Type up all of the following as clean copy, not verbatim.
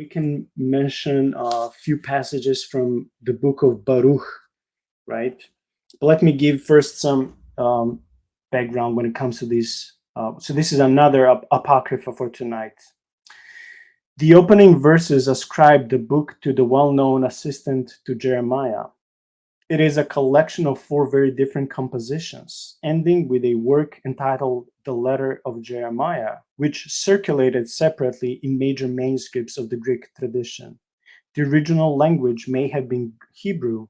we can mention a few passages from the book of Baruch, right? But let me give first some background when it comes to this. So this is another Apocrypha for tonight. The opening verses ascribe the book to the well-known assistant to Jeremiah. It is a collection of 4 very different compositions, ending with a work entitled The Letter of Jeremiah, which circulated separately in major manuscripts of the Greek tradition. The original language may have been Hebrew,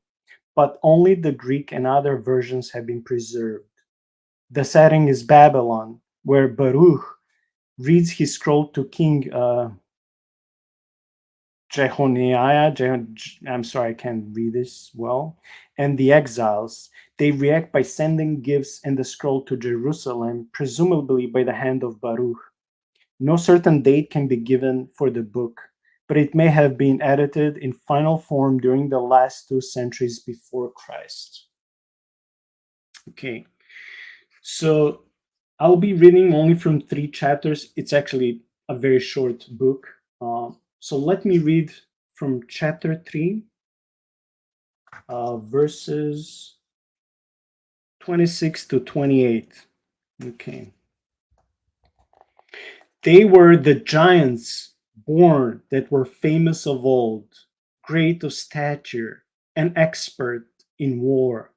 but only the Greek and other versions have been preserved. The setting is Babylon, where Baruch reads his scroll to King Jehoniah, I'm sorry, I can't read this well, and the exiles. They react by sending gifts and the scroll to Jerusalem, presumably by the hand of Baruch. No certain date can be given for the book, but it may have been edited in final form during the last 2 centuries before Christ. Okay, so I'll be reading only from 3 chapters. It's actually a very short book. So let me read from chapter 3, verses 26 to 28. Okay. They were the giants born that were famous of old, great of stature, and expert in war.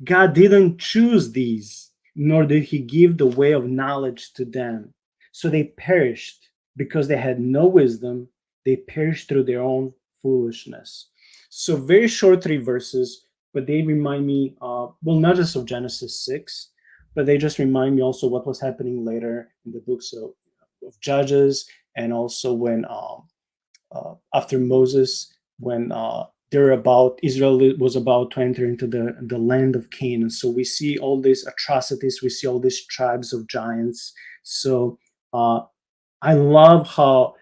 God didn't choose these, nor did he give the way of knowledge to them. So they perished because they had no wisdom. They perished through their own foolishness. So very short 3 verses, but they remind me, not just of Genesis 6, but they just remind me also what was happening later in the books of Judges, and also when after Moses, when Israel was about to enter into the land of Canaan. So we see all these atrocities, we see all these tribes of giants. So I love how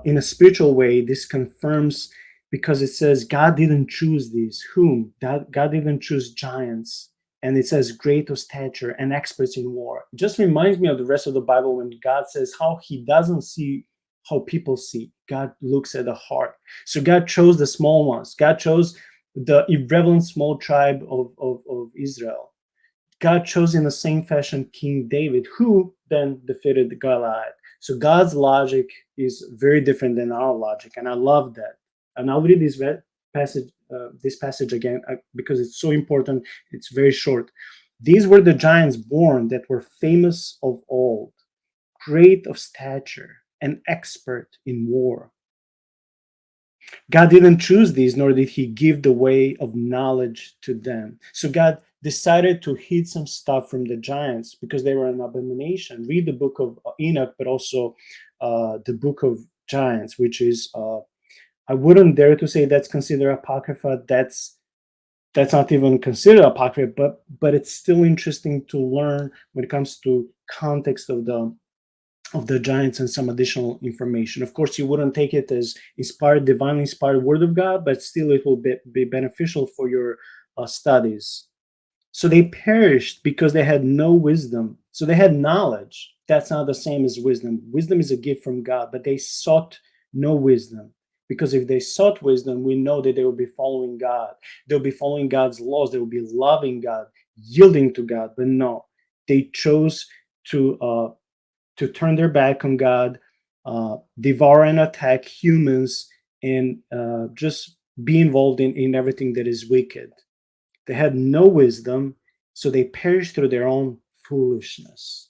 in a spiritual way this confirms, because it says God didn't choose these. Whom? God didn't choose giants. And it says great of stature and experts in war. It just reminds me of the rest of the Bible when God says how he doesn't see how people see. God looks at the heart. So God chose the small ones. God chose the irrelevant small tribe of Israel. God chose in the same fashion King David, who then defeated Goliath. So God's logic is very different than our logic, and I love that. And I'll read this passage again because it's so important. It's very short. These were the giants born that were famous of old, great of stature, and expert in war. God didn't choose these, nor did he give the way of knowledge to them. So God decided to hide some stuff from the giants because they were an abomination. Read the book of Enoch, but also the book of giants, which is, I wouldn't dare to say that's considered Apocrypha. That's not even considered Apocrypha, but it's still interesting to learn when it comes to context of the giants and some additional information. Of course, you wouldn't take it as inspired, divinely inspired word of God, but still it will be beneficial for your studies. So they perished because they had no wisdom. So they had knowledge. That's not the same as wisdom. Wisdom is a gift from God, but they sought no wisdom. Because if they sought wisdom, we know that they will be following God. They'll be following God's laws. They will be loving God, yielding to God. But no, they chose to turn their back on God, devour and attack humans, and just be involved in everything that is wicked. They had no wisdom, so they perished through their own foolishness.